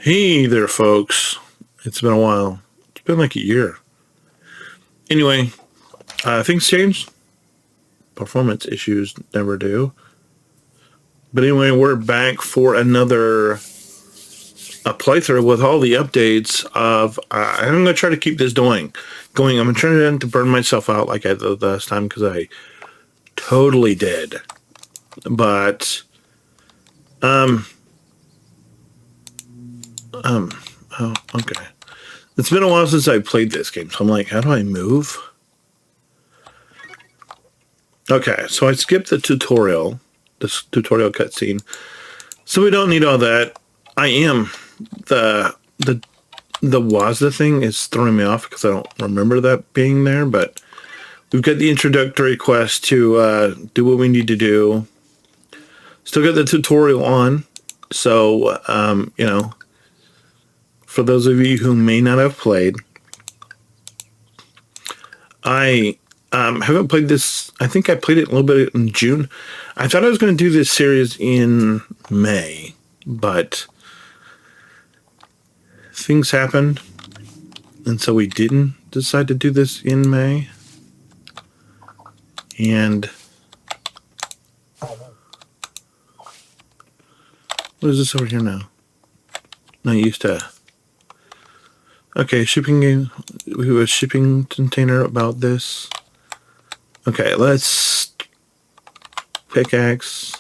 Hey there, folks. It's been a while. It's been like a year. Anyway, things change. Performance issues never do. But anyway, we're back for another a playthrough with all the updates of. I'm going to try to keep this going. I'm trying to burn myself out like I did last time because I totally did. But oh, okay. It's been a while since I played this game, so I'm like, how do I move? Okay, so I skipped the tutorial, this tutorial cutscene. So we don't need all that. I am the Wazda thing is throwing me off because I don't remember that being there, but we've got the introductory quest to do what we need to do. Still got the tutorial on, so for those of you who may not have played, I haven't played this. I think I played it a little bit in June. I thought I was going to do this series in May, but things happened, and so we didn't decide to do this in May. And what is this over here now? Not used to. Okay, shipping. We have a shipping container about this. Okay, let's pickaxe.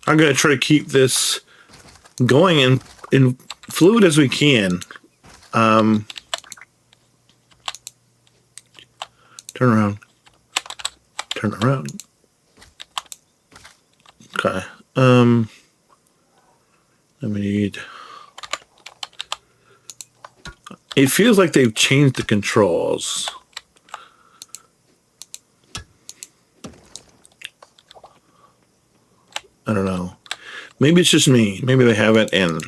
I'm going to try to keep this going in fluid as we can. Turn around. Turn around. Okay. Let me need. It feels like they've changed the controls. I don't know. Maybe it's just me. Maybe they haven't. And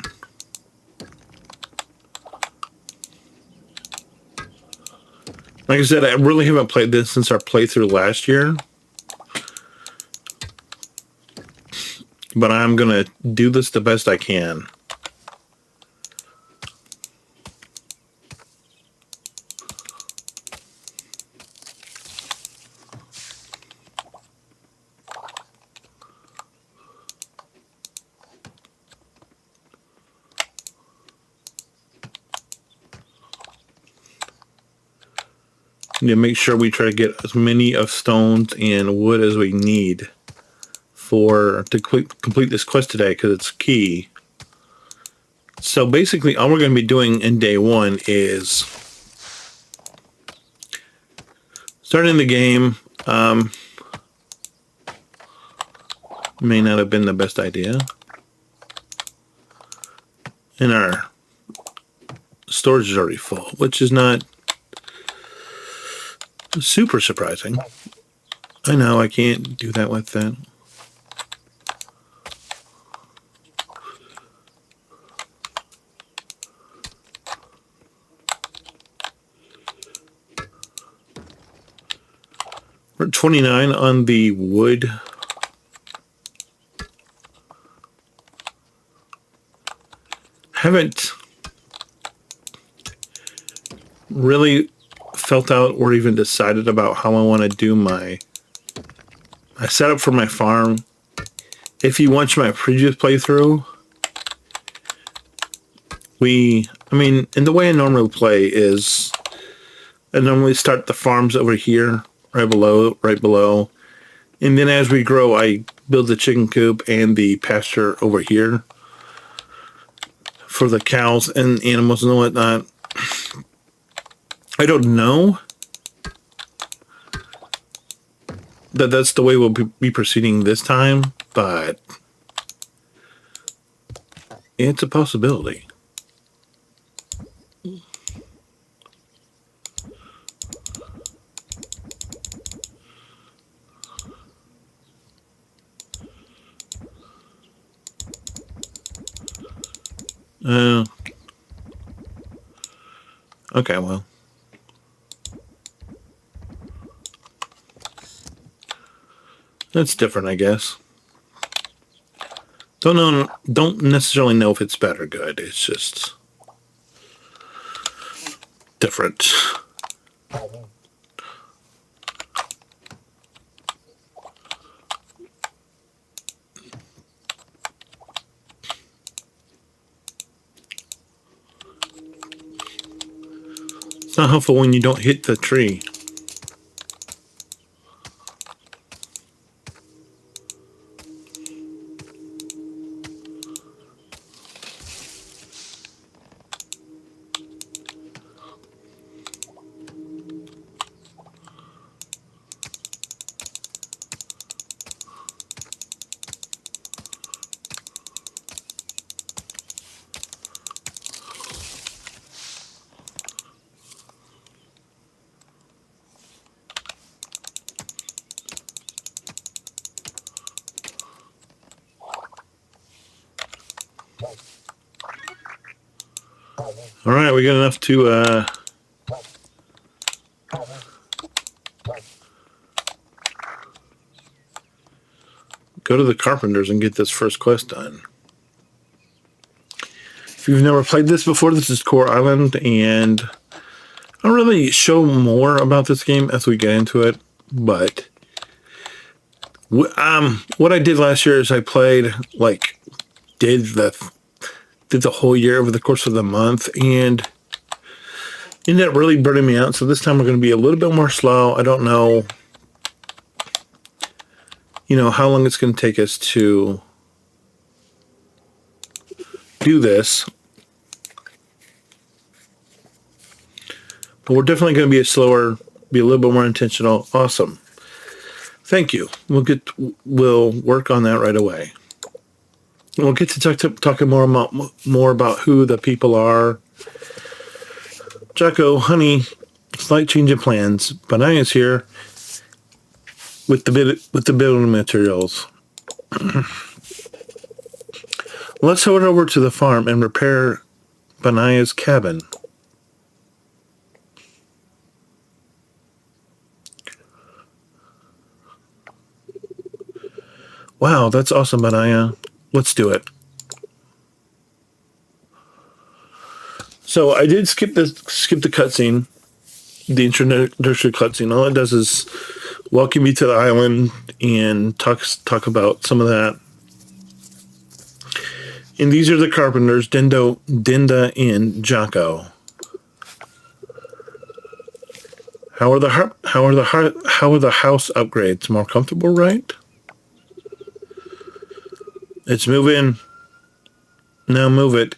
like I said, I really haven't played this since our playthrough last year. But I'm going to do this the best I can. To make sure we try to get as many of stones and wood as we need to complete this quest today, because it's key. So basically all we're going to be doing in day one is starting the game. May not have been the best idea. And our storage is already full, which is not super surprising. I know I can't do that with that. We're at 29 on the wood. Haven't really felt out or even decided about how I want to do my setup for my farm. If you watch my previous playthrough, and the way I normally play is I normally start the farms over here, right below. And then as we grow, I build the chicken coop and the pasture over here for the cows and animals and whatnot. I don't know that that's the way we'll be proceeding this time, but it's a possibility. Uh, okay, well. That's different, I guess. Don't necessarily know if it's bad or good. It's just different. It's not helpful when you don't hit the tree. All right, we got enough to go to the Carpenters and get this first quest done. If you've never played this before, this is Core Island, and I'll really show more about this game as we get into it, but what I did last year is I played, like, did the whole year over the course of the month, and ended up really burning me out. So this time we're going to be a little bit more slow. I don't know, how long it's going to take us to do this. But we're definitely going to be be a little bit more intentional. Awesome. Thank you. We'll work on that right away. We'll get to talking more about who the people are. Jocko, honey, slight change of plans. Banaya's here with the building materials. Let's head over to the farm and repair Banaya's cabin. Wow, that's awesome, Banaya. Let's do it. So I did skip the cutscene, the introductory cutscene. All it does is welcome you to the island and talk about some of that. And these are the Carpenters, Dinda, and Jocko. How are the house upgrades? More comfortable, right? It's moving. Now move it.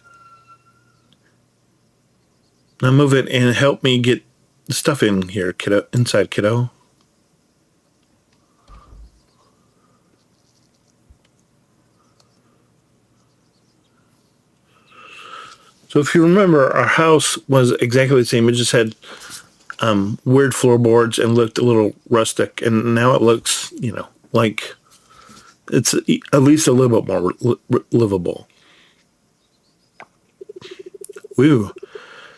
Now move it and help me get the stuff in here, kiddo. Inside, kiddo. So if you remember, our house was exactly the same. It just had weird floorboards and looked a little rustic. And now it looks, like it's at least a little bit more livable. Woo.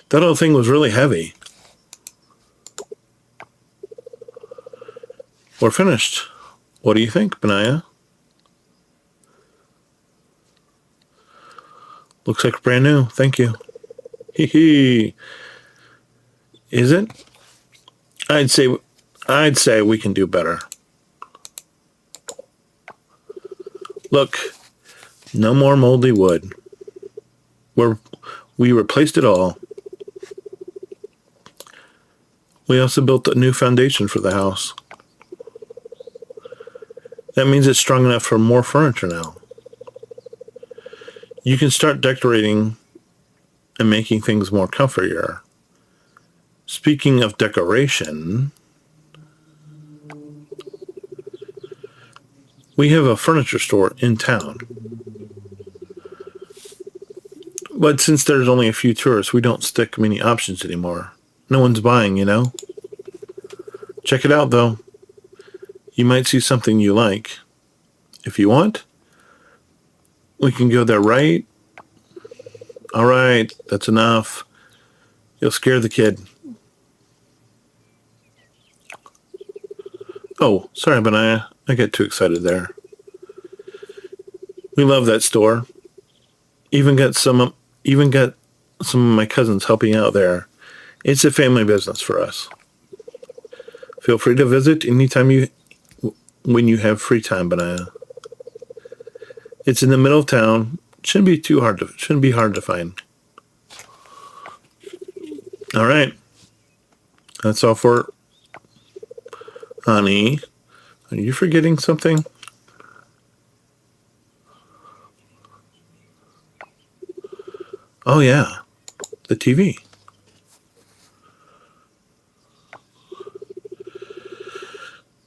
That whole thing was really heavy. We're finished. What do you think, Banaya? Looks like brand new. Thank you. Hee hee. Is it? I'd say we can do better. Look, no more moldy wood. We replaced it all. We also built a new foundation for the house. That means it's strong enough for more furniture now. You can start decorating and making things more comfortier. Speaking of decoration, we have a furniture store in town. But since there's only a few tourists, we don't stick many options anymore. No one's buying, Check it out, though. You might see something you like. If you want, we can go there right All right, that's enough. You'll scare the kid. Oh, sorry, but I get too excited there. We love that store. Even got some of my cousins helping out there. It's a family business for us. Feel free to visit anytime when you have free time, Benaya. It's in the middle of town. Shouldn't be hard to find. All right. That's all for honey. Are you forgetting something? Oh yeah, the TV.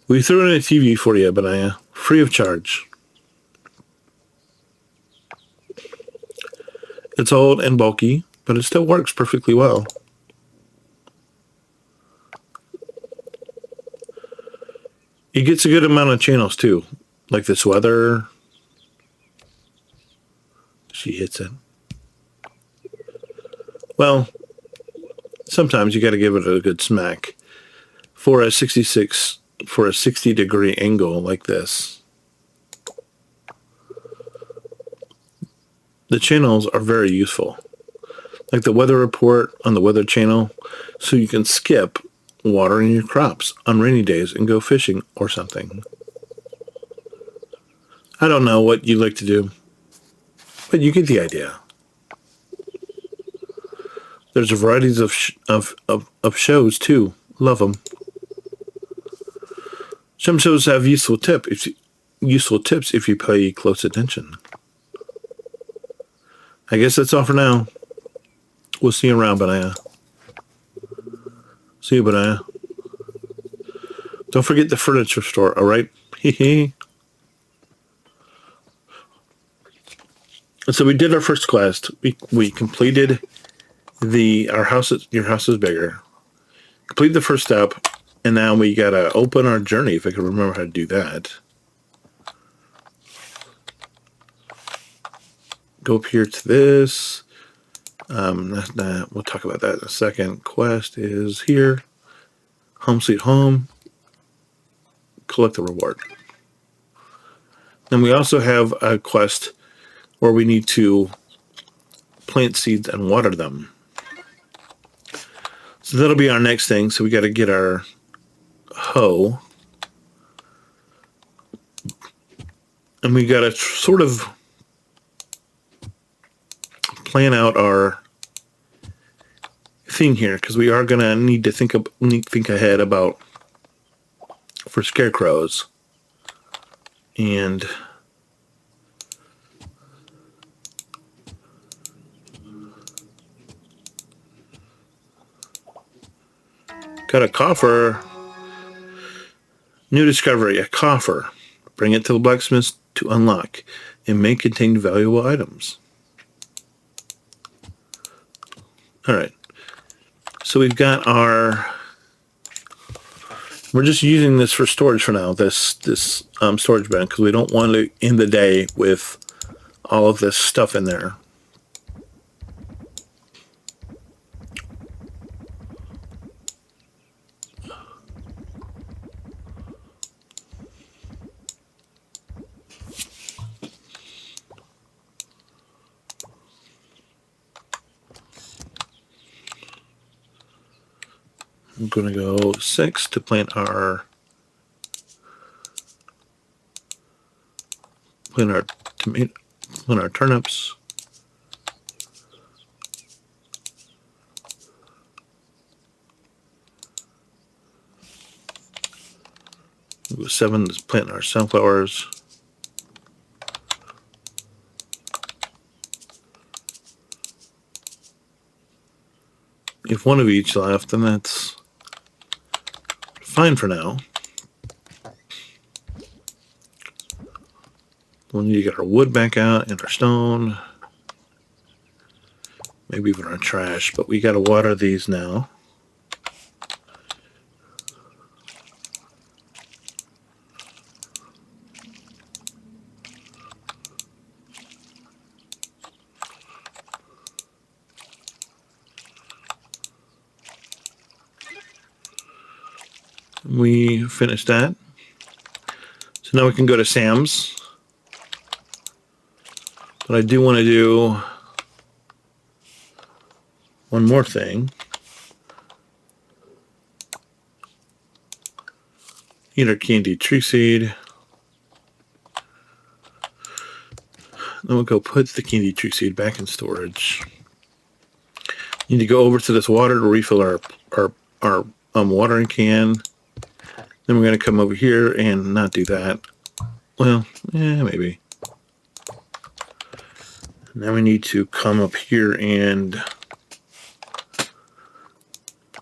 We threw in a TV for you, Benaya, free of charge. It's old and bulky, but it still works perfectly well. It gets a good amount of channels too, like this weather. She hits it. Well, sometimes you got to give it a good smack for a 60-degree angle like this. The channels are very useful, like the weather report on the Weather Channel, so you can skip watering your crops on rainy days and go fishing or something. I don't know what you like to do, but you get the idea. There's a varieties of shows too. Love them. Some shows have useful tips if you pay close attention. I guess that's all for now. We'll see you around, Benaya. See you, Benaya. Don't forget the furniture store, all right? Hee. So we did our first quest. We completed your house is bigger. Complete the first step, and now we gotta open our journey. If I can remember how to do that. Go up here to this. We'll talk about that in a second. Quest is here. Home Sweet Home. Collect the reward. Then we also have a quest where we need to plant seeds and water them. So that'll be our next thing. So we got to get our hoe. And we got to sort of plan out our thing here, because we are going to need to think ahead about for scarecrows. And got a coffer. New discovery, a coffer. Bring it to the blacksmith to unlock. It may contain valuable items. All right. So we've got we're just using this for storage for now, this storage bin, because we don't want to end the day with all of this stuff in there. I'm going to go 6 to plant our turnips. We'll go 7 to plant our sunflowers. If one of each left, then that's fine for now. We'll need to get our wood back out and our stone. Maybe even our trash, but we got to water these now. We finished that. So now we can go to Sam's. But I do want to do one more thing. Need our candy tree seed. Then we'll go put the candy tree seed back in storage. Need to go over to this water to refill our watering can. Then we're going to come over here and not do that. Well, yeah, maybe. Now we need to come up here and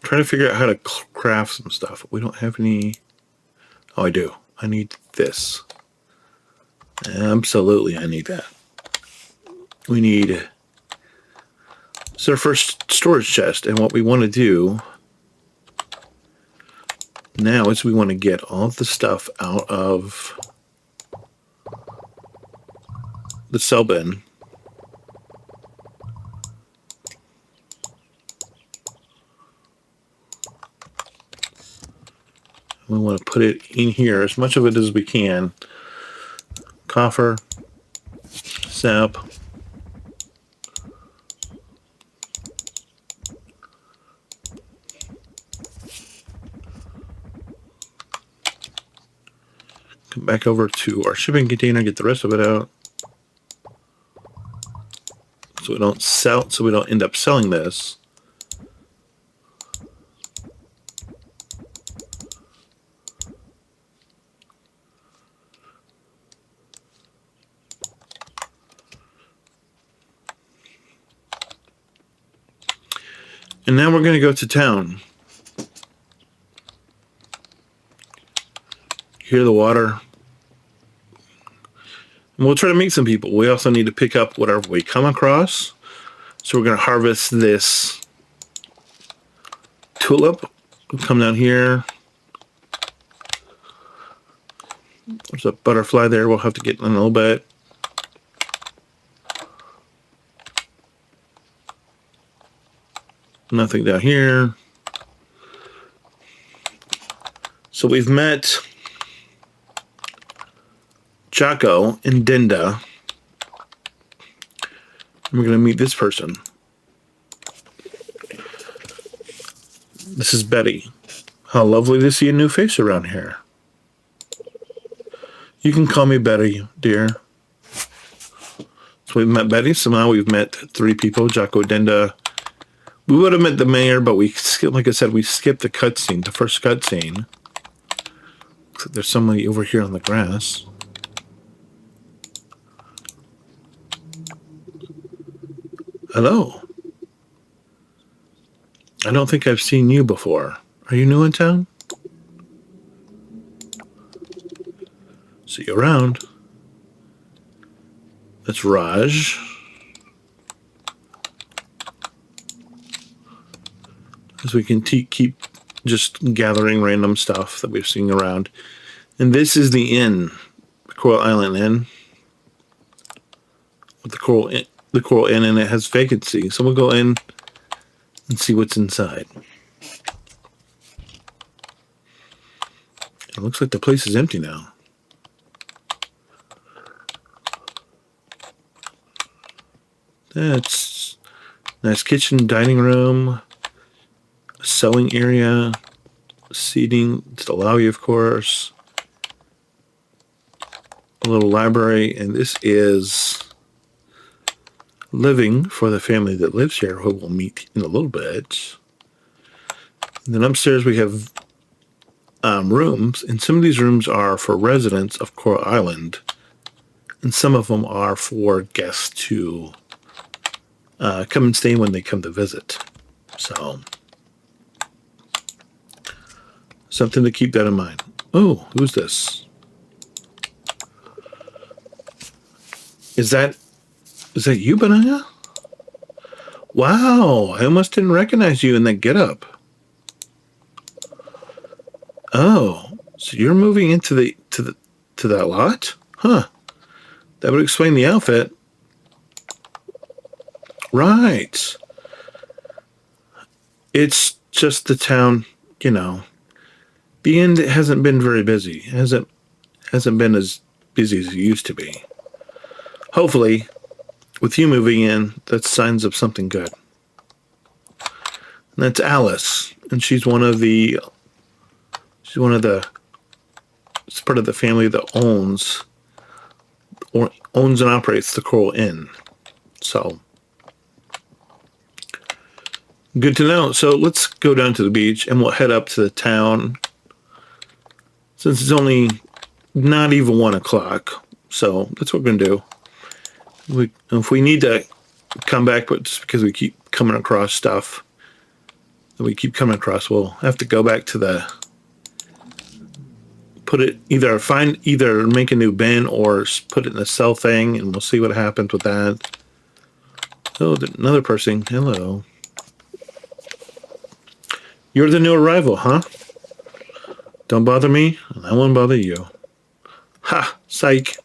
try to figure out how to craft some stuff. We don't have any. Oh, I do. I need this. Absolutely, I need that. We need. This is our first storage chest, and what we want to do now is we want to get all of the stuff out of the cell bin. We want to put it in here, as much of it as we can. Coffer, sap, come back over to our shipping container, get the rest of it out. So we don't end up selling this. And now we're going to go to town. Hear the water. And we'll try to meet some people. We also need to pick up whatever we come across. So we're going to harvest this tulip. We'll come down here. There's a butterfly there. We'll have to get in a little bit. Nothing down here. So we've met Jocko and Dinda. And we're going to meet this person. This is Betty. How lovely to see a new face around here. You can call me Betty, dear. So we've met Betty. So now we've met 3 people, Jocko, Dinda. We would have met the mayor, but we skipped, like I said, we skipped the cutscene, the first cutscene. There's somebody over here on the grass. Hello. I don't think I've seen you before. Are you new in town? See you around. That's Raj. As we can keep just gathering random stuff that we've seen around. And this is the inn, the Coral Island Inn. With the Coral Inn, and it has vacancy. So we'll go in and see what's inside. It looks like the place is empty now. That's nice kitchen, dining room, sewing area, seating to allow you, of course, a little library, and this is living for the family that lives here, who we'll meet in a little bit. And then upstairs we have rooms, and some of these rooms are for residents of Coral Island, and some of them are for guests to come and stay when they come to visit. So something to keep that in mind. Oh, who's this? Is that you, Benaya? Wow, I almost didn't recognize you in that getup. Oh, so you're moving into that lot? Huh. That would explain the outfit. Right. It's just the town, The end hasn't been very busy. Hasn't been as busy as it used to be. Hopefully, with you moving in, that's signs of something good. And that's Alice, and she's one of the. It's part of the family that owns and operates the Coral Inn. So, good to know. So let's go down to the beach and we'll head up to the town. Since it's only not even 1 o'clock. So that's what we're going to do. If we need to come back, but just because we keep coming across stuff that we keep coming across, we'll have to go back to either make a new bin or put it in a sell thing, and we'll see what happens with that. Oh, another person. Hello. You're the new arrival, huh? Don't bother me, and I won't bother you. Ha! Psych.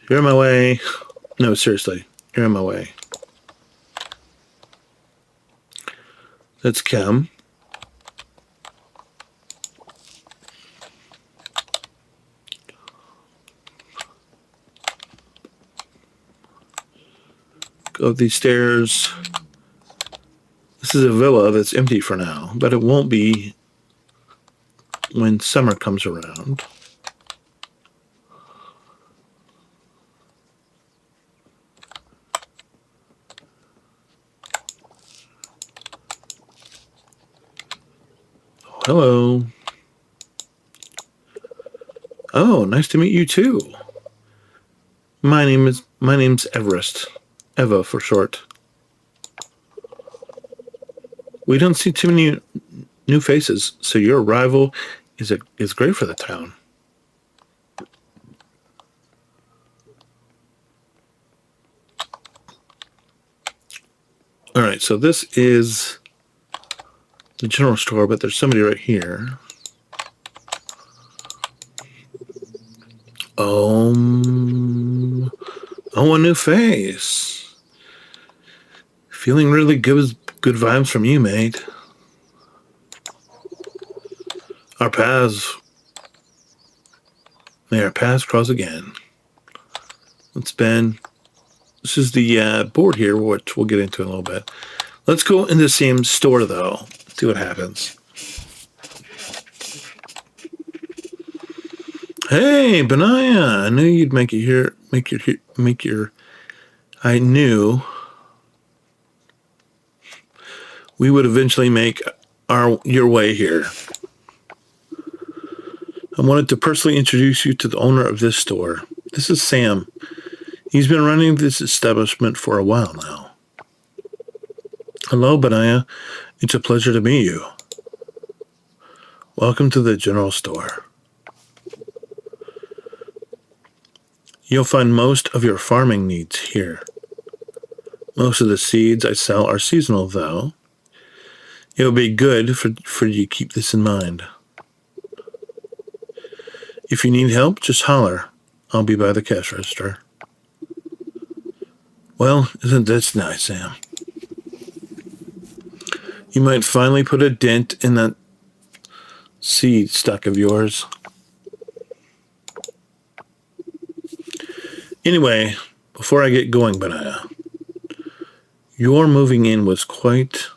You're in my way. No, seriously. You're in my way. That's Kim. Go up these stairs. This is a villa that's empty for now, but it won't be when summer comes around. Hello. Oh, nice to meet you too. My name's Everest. Eva for short. We don't see too many new faces, so your arrival is great for the town. All right, so this is the general store, but there's somebody right here. Oh, a new face. Feeling really good vibes from you, mate. May our paths cross again. This is the board here, which we'll get into in a little bit. Let's go in the same store, though. See what happens. Hey, Benaya, I knew you'd make it here. I knew we would eventually make your way here. I wanted to personally introduce you to the owner of this store. This is Sam. He's been running this establishment for a while now. Hello, Benaya. It's a pleasure to meet you. Welcome to the general store. You'll find most of your farming needs here. Most of the seeds I sell are seasonal, though. It would be good for you to keep this in mind. If you need help, just holler. I'll be by the cash register. Well, isn't this nice, Sam? You might finally put a dent in that seed stock of yours. Anyway, before I get going, Benaya, your moving in was quite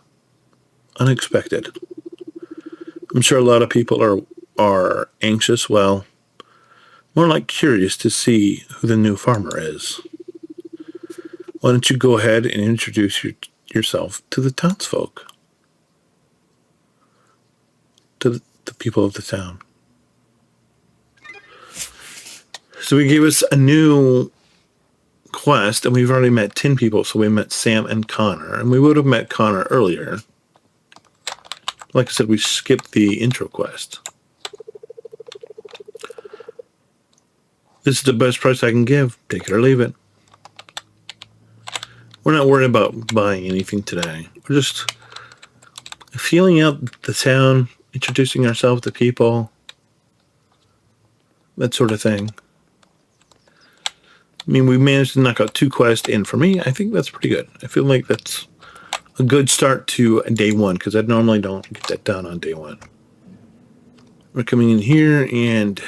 unexpected. I'm sure a lot of people are anxious, well, more like curious to see who the new farmer is. Why don't you go ahead and introduce yourself to the townsfolk, to the people of the town. So he gave us a new quest, and we've already met 10 people, so we met Sam and Connor, and we would have met Connor earlier. Like I said, we skipped the intro quest. This is the best price I can give. Take it or leave it. We're not worried about buying anything today. We're just feeling out the town, introducing ourselves to people, that sort of thing. I mean, we managed to knock out 2 quests, and for me, I think that's pretty good. I feel like that's a good start to day one, because I normally don't get that done on day one. We're coming in here and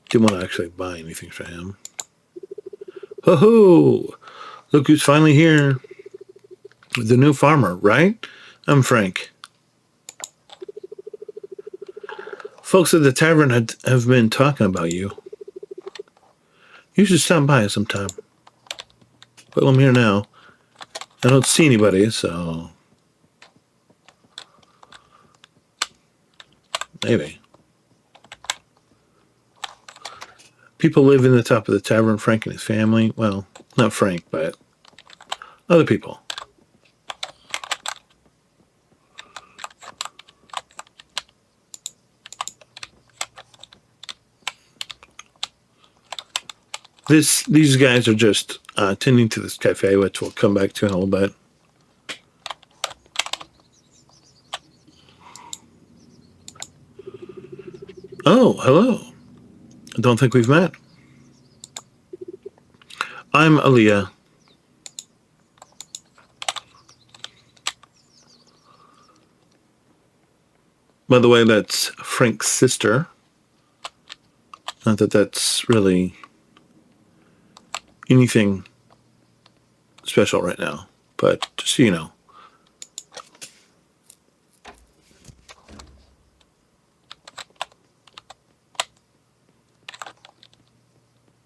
didn't want to actually buy anything for him. Ho ho! Look who's finally here. The new farmer, right? I'm Frank. Folks at the tavern have been talking about you. You should stop by sometime. Well, I'm here now. I don't see anybody, so maybe. People live in the top of the tavern, Frank and his family. Well, not Frank, but other people. These guys are just tending to this cafe, which we'll come back to in a little bit. Oh, hello. I don't think we've met. I'm Aaliyah. By the way, that's Frank's sister. Not that that's really anything special right now, but just so you know.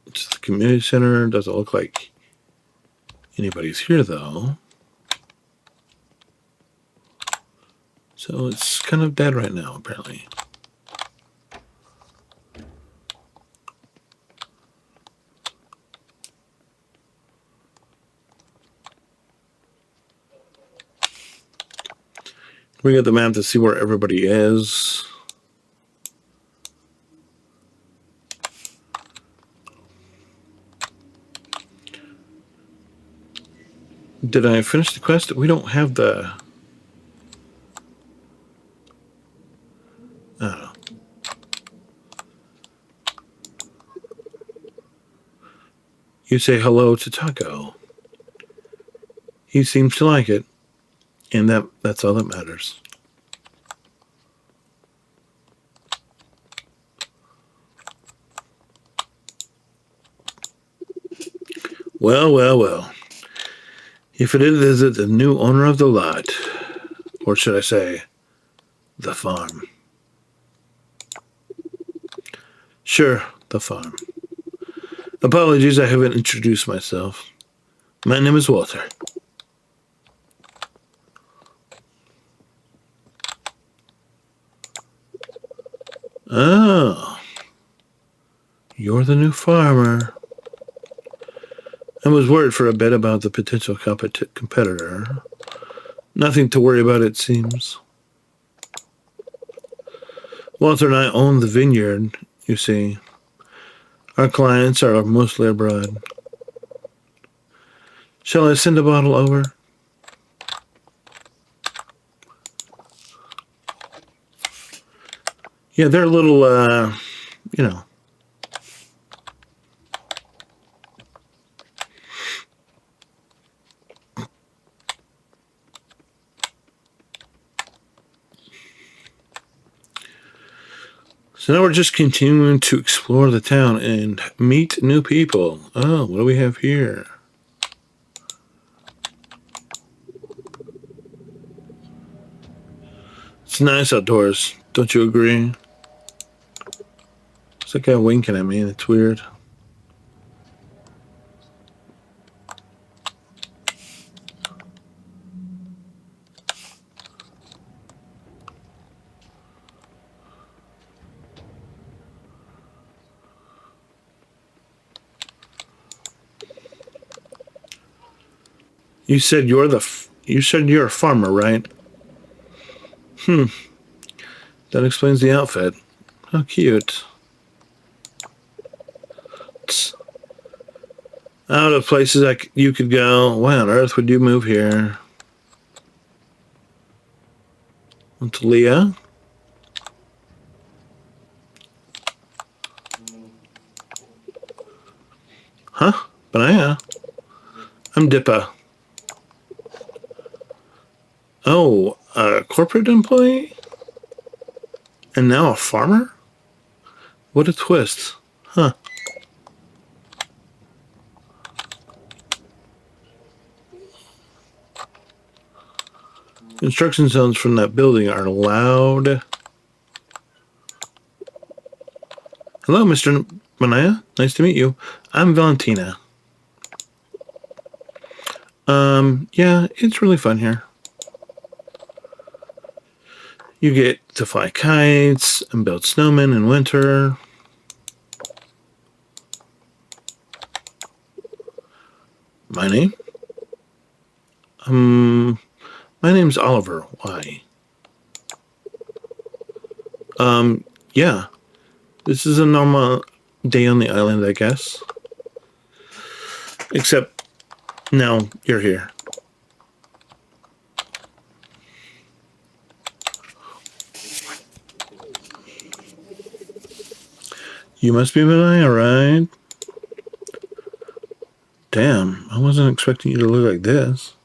It's the community center. Doesn't look like anybody's here, though. So it's kind of dead right now, apparently. We got the map to see where everybody is. Did I finish the quest? We don't have the... I don't know. You say hello to Taco. He seems to like it. And that's all that matters. Well, well, well. If it is the new owner of the lot, or should I say, the farm. Sure, the farm. Apologies, I haven't introduced myself. My name is Walter. Oh, you're the new farmer. I was worried for a bit about the potential competitor. Nothing to worry about, it seems. Walter and I own the vineyard, you see. Our clients are mostly abroad. Shall I send a bottle over? Yeah, they're a little, you know. So now we're just continuing to explore the town and meet new people. Oh, what do we have here? It's nice outdoors. Don't you agree? There's that guy winking at me. It's weird. You said you're a farmer, right? That explains the outfit. How cute. Out of places you could go. Why on earth would you move here? It's Leah. Huh? Benaya? I'm Dippa. Oh, a corporate employee? And now a farmer? What a twist. Huh. Construction zones from that building are loud. Hello, Mr. Manaya. Nice to meet you. I'm Valentina. Yeah, it's really fun here. You get to fly kites and build snowmen in winter. My name? My name's Oliver. Why? Yeah. This is a normal day on the island, I guess. Except now you're here. You must be Benaya, right? Damn, I wasn't expecting you to look like this.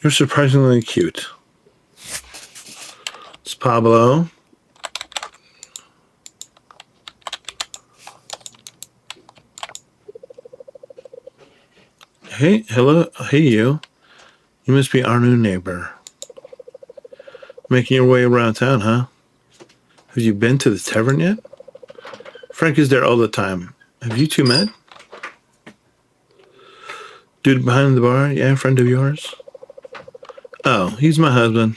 You're surprisingly cute. It's Pablo. Hey, hello, hey you. You must be our new neighbor. Making your way around town, huh? Have you been to the tavern yet? Frank is there all the time. Have you two met? Dude behind the bar, yeah, friend of yours? Oh, he's my husband.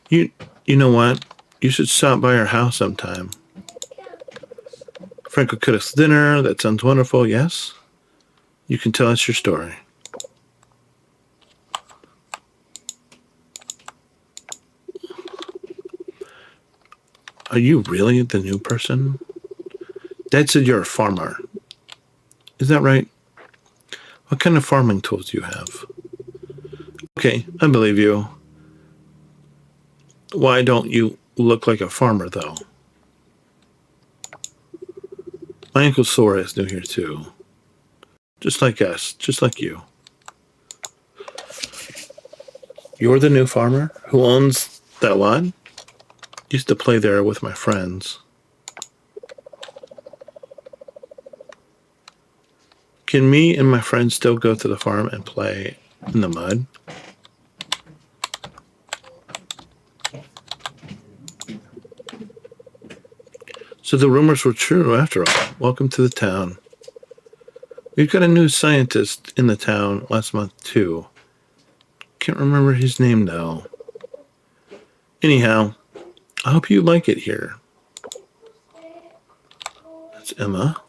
You know what? You should stop by our house sometime. Frank will cook us dinner. That sounds wonderful, yes? You can tell us your story. Are you really the new person? Dad said you're a farmer. Is that right? What kind of farming tools do you have? Okay, I believe you. Why don't you look like a farmer, though? My Uncle Sora is new here, too. Just like us, just like you. You're the new farmer who owns that lot? Used to play there with my friends. Can me and my friends still go to the farm and play in the mud? So the rumors were true after all. Welcome to the town. We've got a new scientist in the town last month, too. Can't remember his name, though. Anyhow, I hope you like it here. That's Emma.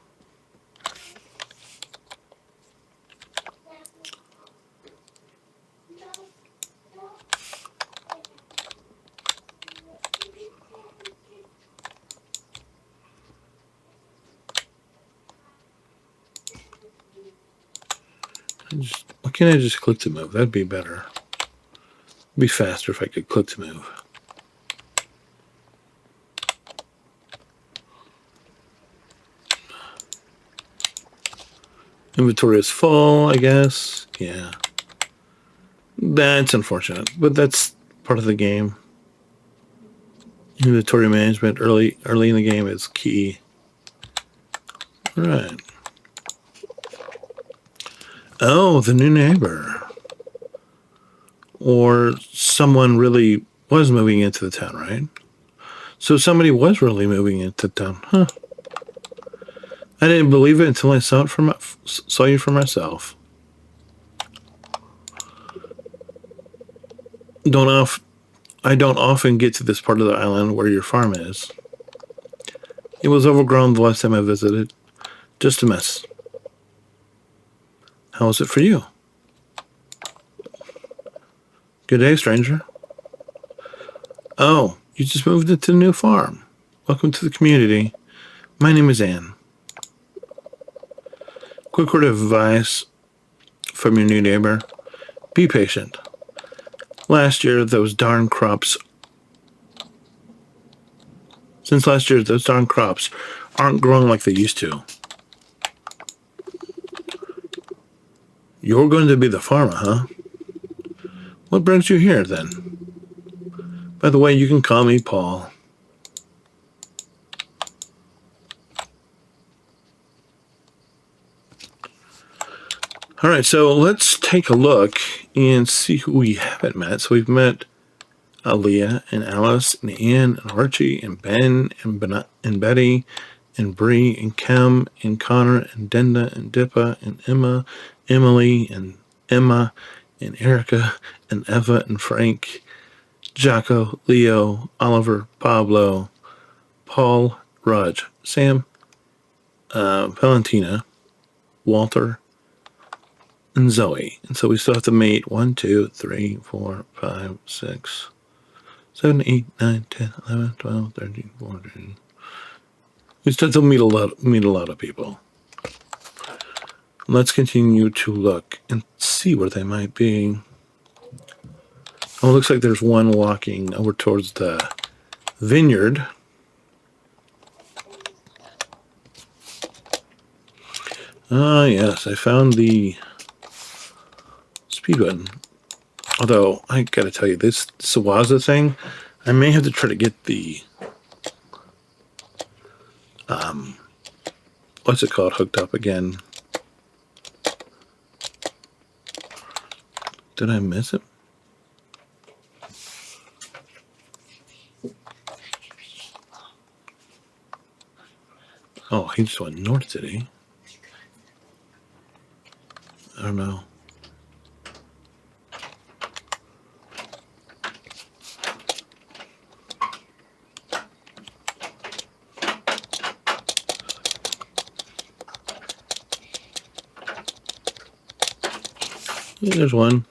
Why can't I just click to move? That'd be better. It'd be faster if I could click to move. Inventory is full, I guess. Yeah. That's unfortunate, but that's part of the game. Inventory management early in the game is key. All right. Oh, the new neighbor. Or someone really was moving into the town, right? So somebody was really moving into town, huh? I didn't believe it until I saw you for myself. I don't often get to this part of the island where your farm is. It was overgrown the last time I visited. Just a mess. How was it for you? Good day, stranger. Oh, you just moved into the new farm. Welcome to the community. My name is Anne. Quick word of advice from your new neighbor. Be patient. Since last year, those darn crops aren't growing like they used to. You're going to be the farmer, huh? What brings you here, then? By the way, you can call me Paul. All right, so let's take a look and see who we haven't met. So we've met Aaliyah and Alice and Anne and Archie and Ben and Betty and Bree and Kim and Connor and Denda and Dippa and Emma, Emily and Emma and Erica and Eva and Frank, Jocko, Leo, Oliver, Pablo, Paul, Raj, Sam, Valentina, Walter, and Zoe. And so we still have to meet 1, 2, 3, 4, 5, 6, 7, 8, 9, 10, 11, 12, 13, 14. We still have to meet a lot of people. Let's continue to look and see where they might be. Oh, it looks like there's one walking over towards the vineyard. Ah, yes, I found the speed button. Although, I gotta tell you, this Sawaza thing, I may have to try to get the, what's it called, hooked up again. Did I miss it? Oh, he just went north, did he? I don't know. Yeah, there's one.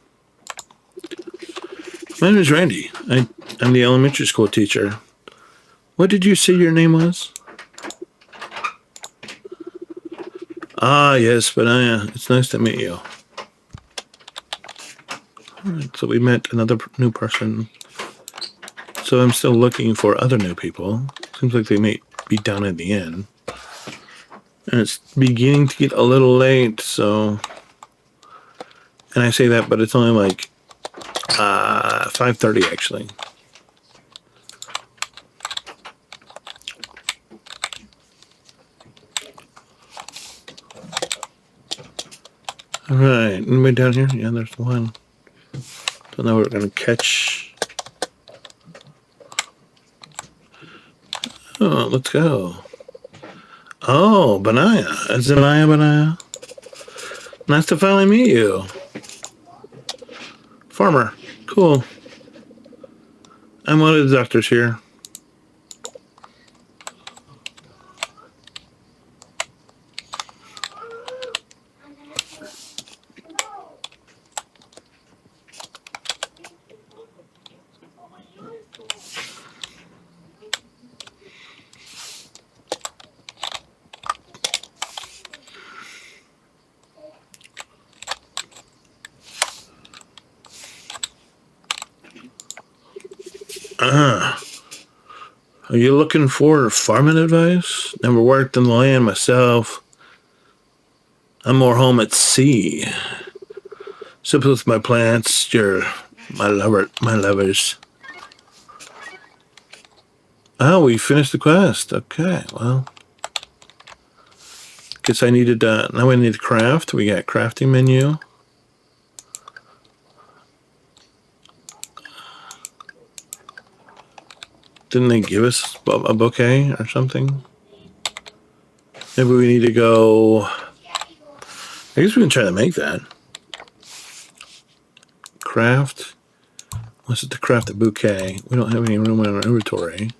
My name is Randy. I'm the elementary school teacher. What did you say your name was? Ah, yes, Benaya. It's nice to meet you. All right, so we met another new person. So I'm still looking for other new people. Seems like they may be down at the end. And it's beginning to get a little late, so... And I say that, but it's only like 5:30 actually. All right, anybody down here? Yeah, there's one. So now we're gonna catch. Oh, let's go. Oh, Benaya. Is it Benaya? Nice to finally meet you. Farmer. Cool. I'm one of the doctors here. Are you looking for farming advice? Never worked in the land myself. I'm more home at sea. Simple with my plants, my lovers. Oh, we finished the quest. Okay, well. Guess I needed, now we need to craft. We got crafting menu. Didn't they give us a bouquet or something? Maybe we need to go... I guess we can try to make that. Craft. What's it to craft a bouquet? We don't have any room in our inventory.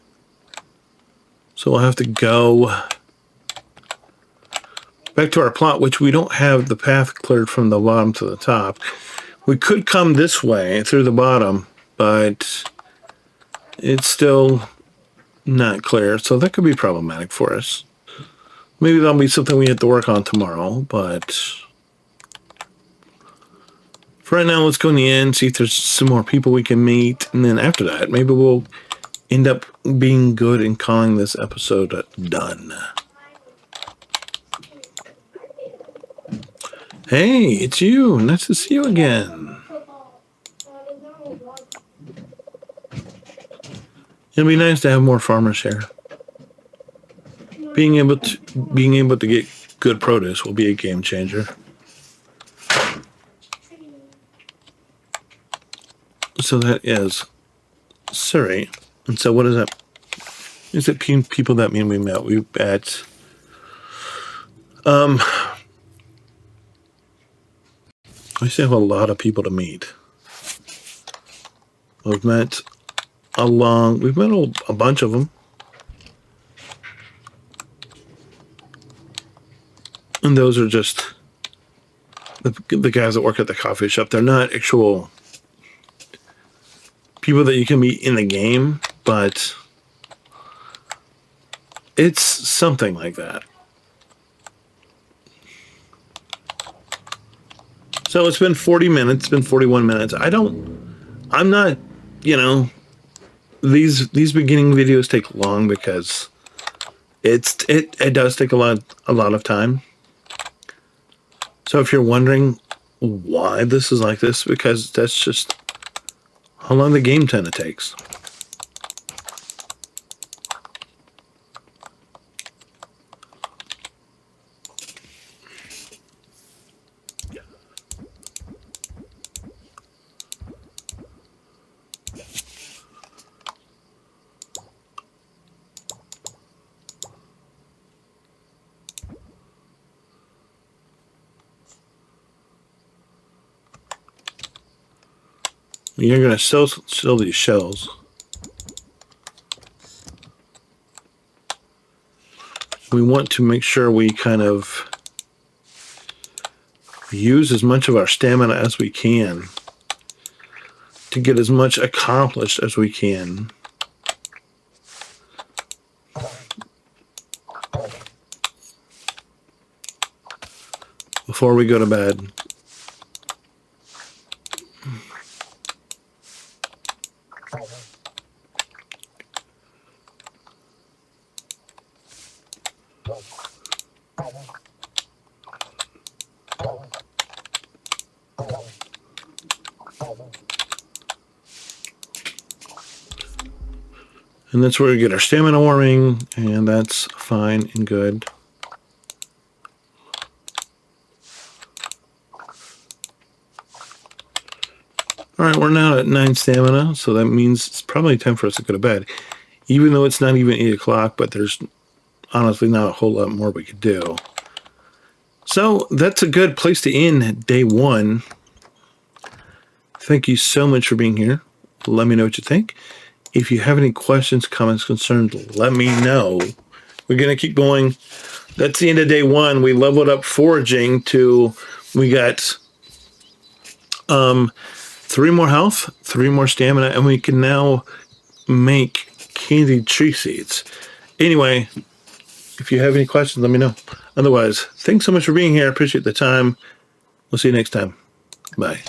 So we'll have to go back to our plot, which we don't have the path cleared from the bottom to the top. We could come this way through the bottom, but it's still not clear. So that could be problematic for us. Maybe that'll be something we have to work on tomorrow, but for right now, let's go in the end, see if there's some more people we can meet, and then after that, maybe we'll end up being good and calling this episode done. Hey, it's you. Nice to see you again. It'd be nice to have more farmers here. Being able to get good produce will be a game changer. So that is Surrey. And so what is that? Is it people that mean we met? We met we still have a lot of people to meet. We've met a bunch of them. And those are just the guys that work at the coffee shop. They're not actual people that you can meet in the game, but it's something like that. So it's been 40 minutes, it's been 41 minutes. I'm not, these beginning videos take long because it does take a lot of time. So if you're wondering why this is like this, because that's just how long the game kind of takes. You're going to sell these shells. We want to make sure we kind of use as much of our stamina as we can to get as much accomplished as we can. Before we go to bed. And that's where we get our stamina warming, and that's fine and good. All right, we're now at 9 stamina, so that means it's probably time for us to go to bed. Even though it's not even 8 o'clock, but there's honestly not a whole lot more we could do. So that's a good place to end day 1. Thank you so much for being here. Let me know what you think. If you have any questions, comments, concerns, let me know. We're going to keep going. That's the end of day 1. We leveled up foraging to, we got 3 more health, 3 more stamina, and we can now make candied tree seeds. Anyway, if you have any questions, let me know. Otherwise, thanks so much for being here. I appreciate the time. We'll see you next time. Bye.